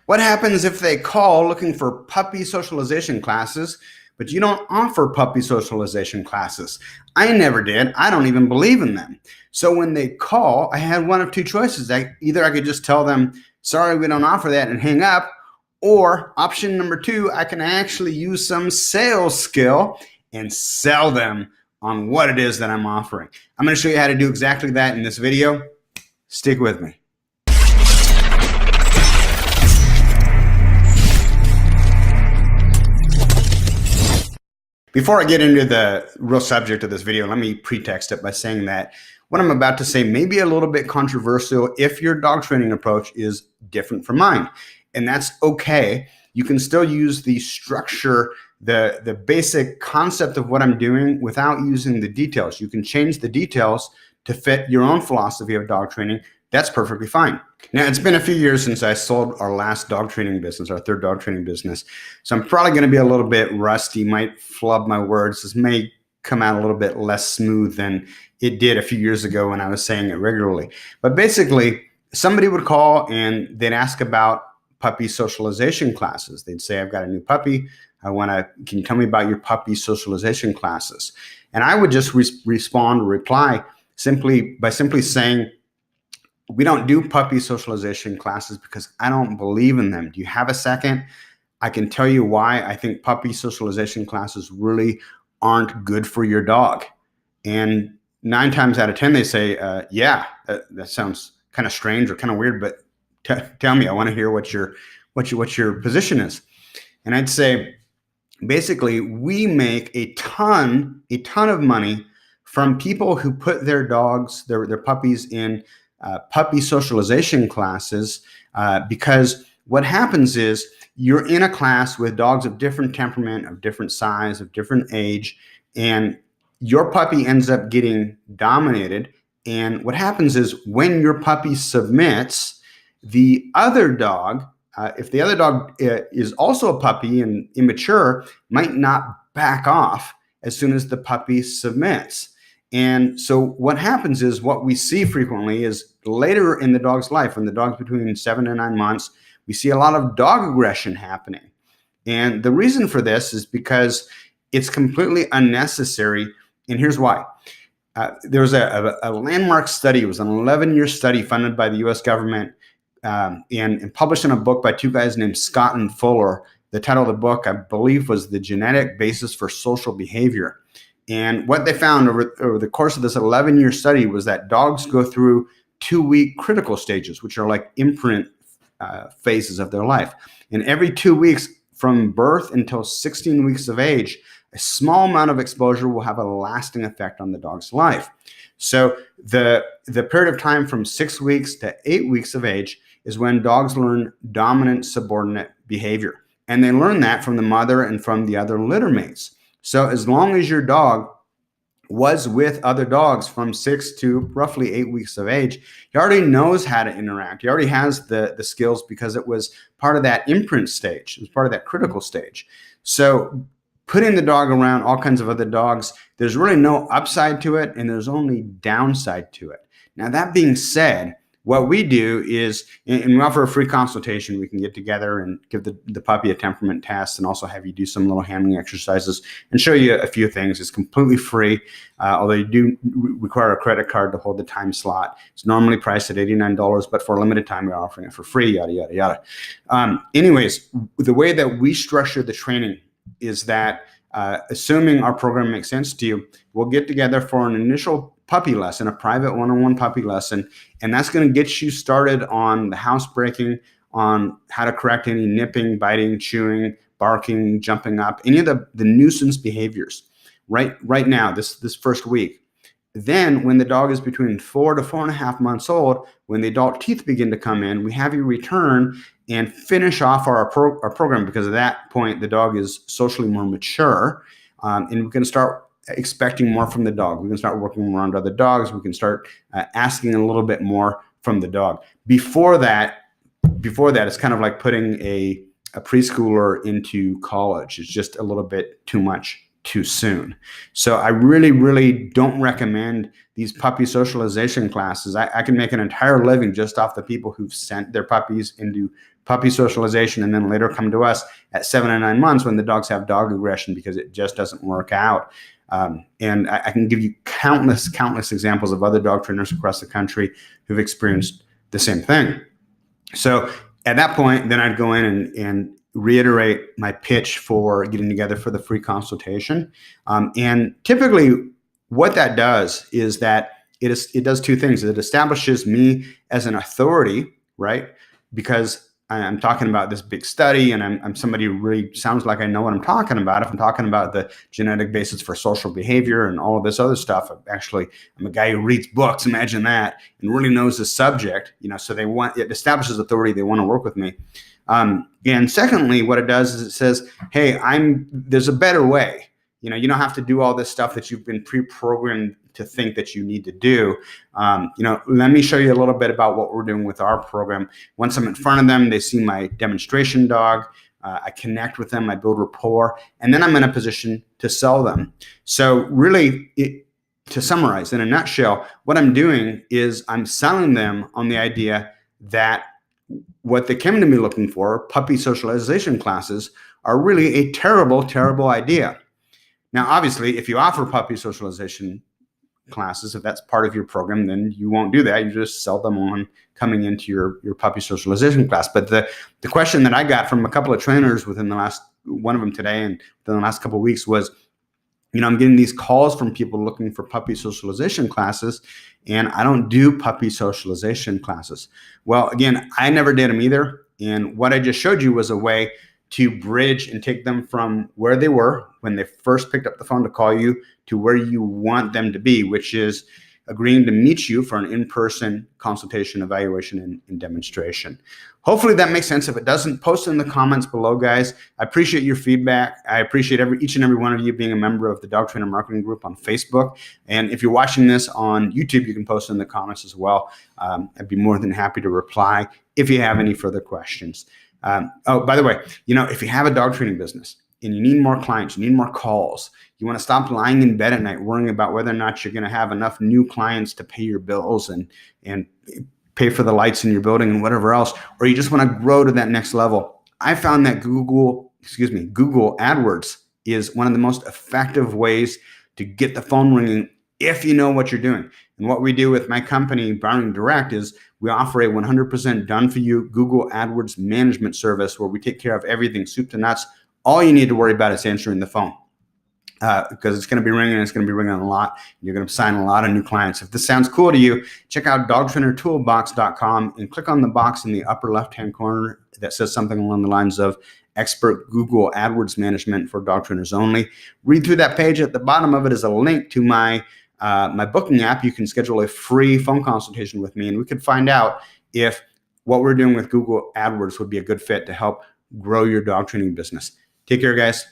What happens if they call looking for puppy socialization classes, but you don't offer puppy socialization classes? I never did. I don't even believe in them. So when they call, I had one of two choices. Either I could just tell them, sorry, we don't offer that, and hang up. Or option number two, I can actually use some sales skill and sell them on what it is that I'm offering. I'm going to show you how to do exactly that in this video. Stick with me. Before I get into the real subject of this video, let me pretext it by saying that what I'm about to say may be a little bit controversial if your dog training approach is different from mine. And that's okay. You can still use the structure, the basic concept of what I'm doing without using the details. You can change the details to fit your own philosophy of dog training. That's perfectly fine. Now, it's been a few years since I sold our last dog training business, our third dog training business. So I'm probably going to be a little bit rusty, might flub my words. This may come out a little bit less smooth than it did a few years ago when I was saying it regularly. But basically, somebody would call and they'd ask about puppy socialization classes. They'd say, I've got a new puppy. Can you tell me about your puppy socialization classes? And I would just respond or reply simply saying, we don't do puppy socialization classes because I don't believe in them. Do you have a second? I can tell you why I think puppy socialization classes really aren't good for your dog. And 9 times out of 10, they say, yeah, that sounds kind of strange or kind of weird, but tell me, I want to hear what your position is. And I'd say, basically, we make a ton of money from people who put their dogs, their puppies in puppy socialization classes, because what happens is you're in a class with dogs of different temperament, of different size, of different age, and your puppy ends up getting dominated. And what happens is when your puppy submits, the other dog, if the other dog is also a puppy and immature, might not back off as soon as the puppy submits. And so what happens is what we see frequently is later in the dog's life, when the dog's between 7 and 9 months, we see a lot of dog aggression happening. And the reason for this is because it's completely unnecessary. And here's why. There was a landmark study. It was an 11-year study funded by the U.S. government and published in a book by two guys named Scott and Fuller. The title of the book, I believe, was The Genetic Basis for Social Behavior. And what they found over the course of this 11-year study was that dogs go through 2-week critical stages, which are like imprint phases of their life. And every 2 weeks from birth until 16 weeks of age, a small amount of exposure will have a lasting effect on the dog's life. So the period of time from 6 weeks to 8 weeks of age is when dogs learn dominant subordinate behavior. And they learn that from the mother and from the other litter mates. So as long as your dog was with other dogs from 6 to roughly 8 weeks of age, he already knows how to interact. He already has the skills because it was part of that imprint stage. It was part of that critical stage. So putting the dog around all kinds of other dogs, there's really no upside to it, and there's only downside to it. Now, that being said, what we do is, and we offer a free consultation. We can get together and give the puppy a temperament test and also have you do some little handling exercises and show you a few things. It's completely free, although you do require a credit card to hold the time slot. It's normally priced at $89, but for a limited time, we're offering it for free, yada, yada, yada. Anyways, the way that we structure the training is that, assuming our program makes sense to you, we'll get together for an initial puppy lesson, a private one-on-one puppy lesson, and that's going to get you started on the house breaking, on how to correct any nipping, biting, chewing, barking, jumping up, any of the nuisance behaviors right now, this first week. Then when the dog is between 4 to 4.5 months old, when the adult teeth begin to come in, we have you return and finish off our program, because at that point, the dog is socially more mature, and we can start expecting more from the dog. We can start working around other dogs. We can start asking a little bit more from the dog. Before that, it's kind of like putting a preschooler into college. It's just a little bit too much too soon. So I really, really don't recommend these puppy socialization classes. I can make an entire living just off the people who've sent their puppies into puppy socialization, and then later come to us at 7 and 9 months when the dogs have dog aggression because it just doesn't work out. And I can give you countless examples of other dog trainers across the country who've experienced the same thing. So at that point, then I'd go in and reiterate my pitch for getting together for the free consultation. And typically what that does is that it does two things. It establishes me as an authority, right? Because I'm talking about this big study and I'm somebody who really sounds like I know what I'm talking about. If I'm talking about the genetic basis for social behavior and all of this other stuff, I'm a guy who reads books, imagine that, and really knows the subject, so it establishes authority. They want to work with me. And secondly, what it does is it says, hey, there's a better way. You don't have to do all this stuff that you've been pre-programmed to think that you need to do. Let me show you a little bit about what we're doing with our program. Once I'm in front of them, they see my demonstration dog. I connect with them, I build rapport, and then I'm in a position to sell them. So really, to summarize, in a nutshell, what I'm doing is I'm selling them on the idea that what they came to me looking for, puppy socialization classes, are really a terrible, terrible idea. Now, obviously, if you offer puppy socialization classes, if that's part of your program, then you won't do that. You just sell them on coming into your puppy socialization class. But the question that I got from a couple of trainers one of them today and within the last couple of weeks was, I'm getting these calls from people looking for puppy socialization classes, and I don't do puppy socialization classes. Well, again, I never did them either. And what I just showed you was a way to bridge and take them from where they were when they first picked up the phone to call you to where you want them to be, which is agreeing to meet you for an in-person consultation, evaluation, and demonstration. Hopefully that makes sense. If it doesn't, post in the comments below, guys. I appreciate your feedback. I appreciate each and every one of you being a member of the Dog Trainer Marketing Group on Facebook. And if you're watching this on YouTube, you can post in the comments as well. I'd be more than happy to reply if you have any further questions. By the way, if you have a dog training business and you need more clients, you need more calls, you want to stop lying in bed at night worrying about whether or not you're going to have enough new clients to pay your bills and pay for the lights in your building and whatever else, or you just want to grow to that next level. I found that Google AdWords is one of the most effective ways to get the phone ringing if you know what you're doing. And what we do with my company, Browning Direct, is we offer a 100% done-for-you Google AdWords management service where we take care of everything, soup to nuts. All you need to worry about is answering the phone because it's going to be ringing, and it's going to be ringing a lot. You're going to sign a lot of new clients. If this sounds cool to you, check out dogtrainertoolbox.com and click on the box in the upper left-hand corner that says something along the lines of Expert Google AdWords Management for Dog Trainers Only. Read through that page. At the bottom of it is a link to my booking app. You can schedule a free phone consultation with me, and we could find out if what we're doing with Google AdWords would be a good fit to help grow your dog training business. Take care, guys.